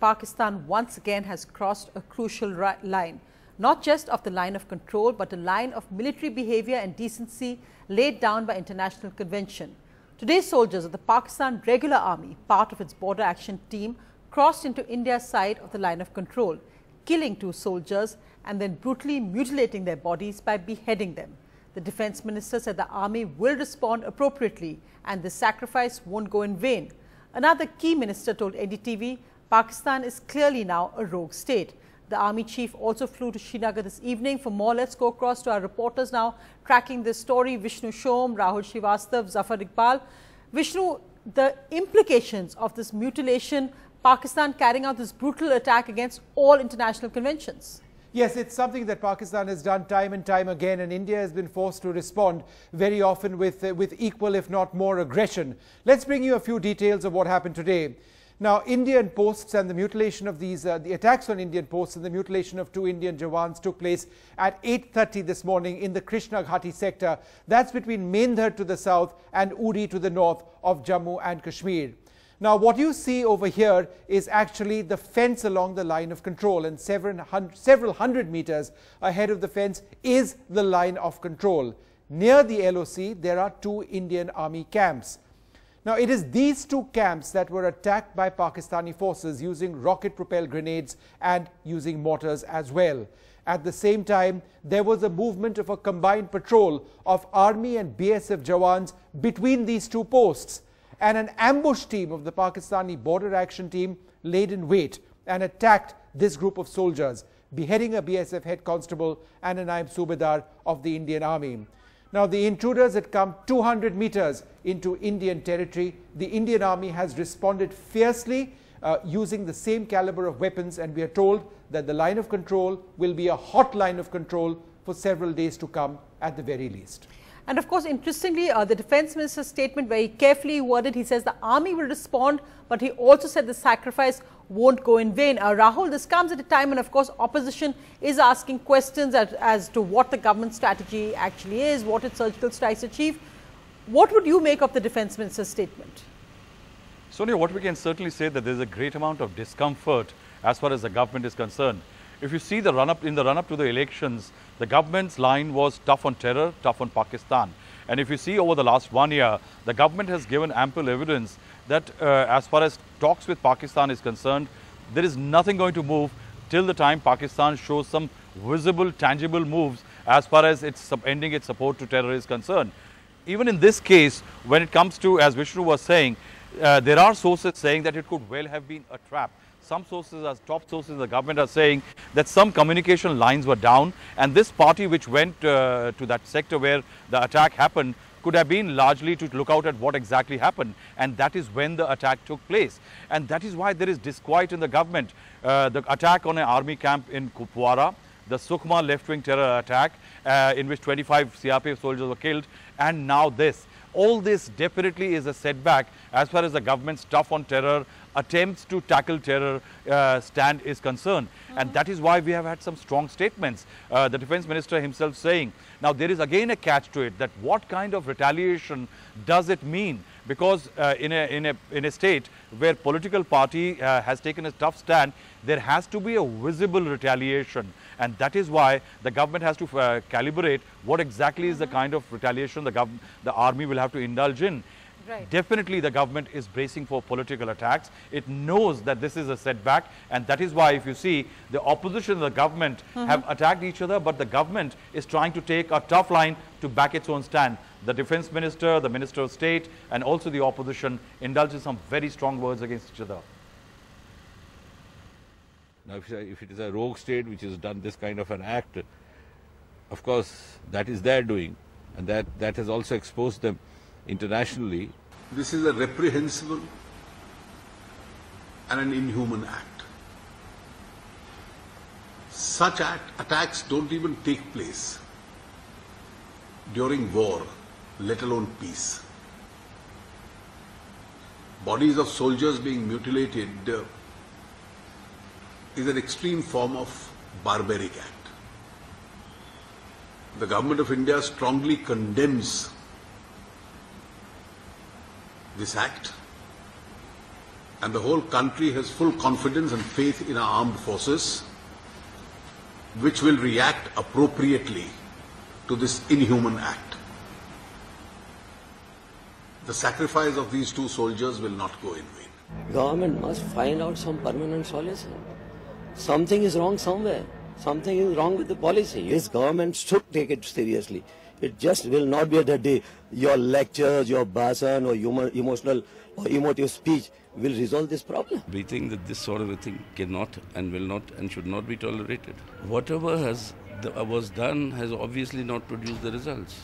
Pakistan once again has crossed a crucial line, not just of the line of control, but a line of military behavior and decency laid down by international convention. Today, soldiers of the Pakistan Regular Army, part of its border action team, crossed into India's side of the line of control, killing 2 soldiers and then brutally mutilating their bodies by beheading them. The defense minister said the army will respond appropriately and the sacrifice won't go in vain. Another key minister told NDTV, Pakistan is clearly now a rogue state. The army chief also flew to Srinagar this evening. For more, let's go across to our reporters now tracking this story. Vishnu Shom, Rahul Srivastav, Zafar Iqbal. Vishnu, the implications of this mutilation, Pakistan carrying out this brutal attack against all international conventions. Yes, it's something that Pakistan has done time and time again, and India has been forced to respond very often with equal, if not more, aggression. Let's bring you a few details of what happened today. Now, Indian posts and the mutilation of these, the attacks on Indian posts and the mutilation of 2 Indian jawans took place at 8:30 this morning in the Krishna Ghati sector. That's between Mendhar to the south and Uri to the north of Jammu and Kashmir. Now, what you see over here is actually the fence along the line of control, and several hundred meters ahead of the fence is the line of control. Near the LOC, there are 2 Indian Army camps. Now, it is these 2 camps that were attacked by Pakistani forces using rocket-propelled grenades and using mortars as well. At the same time, there was a movement of a combined patrol of Army and BSF jawans between these 2 posts. And an ambush team of the Pakistani border action team laid in wait and attacked this group of soldiers, beheading a BSF head constable and a Naib Subedar of the Indian Army. Now, the intruders had come 200 meters into Indian territory. The Indian Army has responded fiercely using the same caliber of weapons, and we are told that the line of control will be a hot line of control for several days to come at the very least. And of course, interestingly, the defense minister's statement very carefully worded. He says the army will respond, but he also said the sacrifice won't go in vain. Rahul, this comes at a time when, of course, opposition is asking questions as to what the government strategy actually is, what its surgical strikes achieve. What would you make of the defense minister's statement? Sonia, what we can certainly say that there is a great amount of discomfort as far as the government is concerned. If you see the run-up to the elections, the government's line was tough on terror, tough on Pakistan. And if you see over the last 1 year, the government has given ample evidence that as far as talks with Pakistan is concerned, there is nothing going to move till the time Pakistan shows some visible, tangible moves as far as its ending its support to terror is concerned. Even in this case, when it comes to, as Vishnu was saying, there are sources saying that it could well have been a trap. Some sources, as top sources in the government, are saying that some communication lines were down, and this party which went to that sector where the attack happened could have been largely to look out at what exactly happened, and that is when the attack took place. And that is why there is disquiet in the government. The attack on an army camp in Kupwara, the Sukhma left-wing terror attack in which 25 CRPF soldiers were killed, and now this. All this definitely is a setback as far as the government's tough on terror, attempts to tackle terror stand is concerned. And that is why we have had some strong statements. The defense minister himself saying, now there is again a catch to it, that what kind of retaliation does it mean? Because in a state where political party has taken a tough stand, there has to be a visible retaliation. And that is why the government has to calibrate what exactly is the kind of retaliation the army will have to indulge in. Right. Definitely the government is bracing for political attacks. It knows that this is a setback, and that is why if you see the opposition and the government have attacked each other, but the government is trying to take a tough line to back its own stand. The defense minister, the minister of state, and also the opposition indulges some very strong words against each other. Now, if it is a rogue state which has done this kind of an act, of course, that is their doing, and that has also exposed them internationally. This is a reprehensible and an inhuman act. Such attacks don't even take place during war, let alone peace. Bodies of soldiers being mutilated is an extreme form of barbaric act. The Government of India strongly condemns this act and the whole country has full confidence and faith in our armed forces, which will react appropriately to this inhuman act. The sacrifice of these 2 soldiers will not go in vain. Government must find out some permanent solution. Something is wrong somewhere. Something is wrong with the policy. Yes, government should take it seriously. It just will not be that day your lectures, your bhasan or emotional or emotive speech will resolve this problem. We think that this sort of a thing cannot and will not and should not be tolerated. Whatever was done has obviously not produced the results.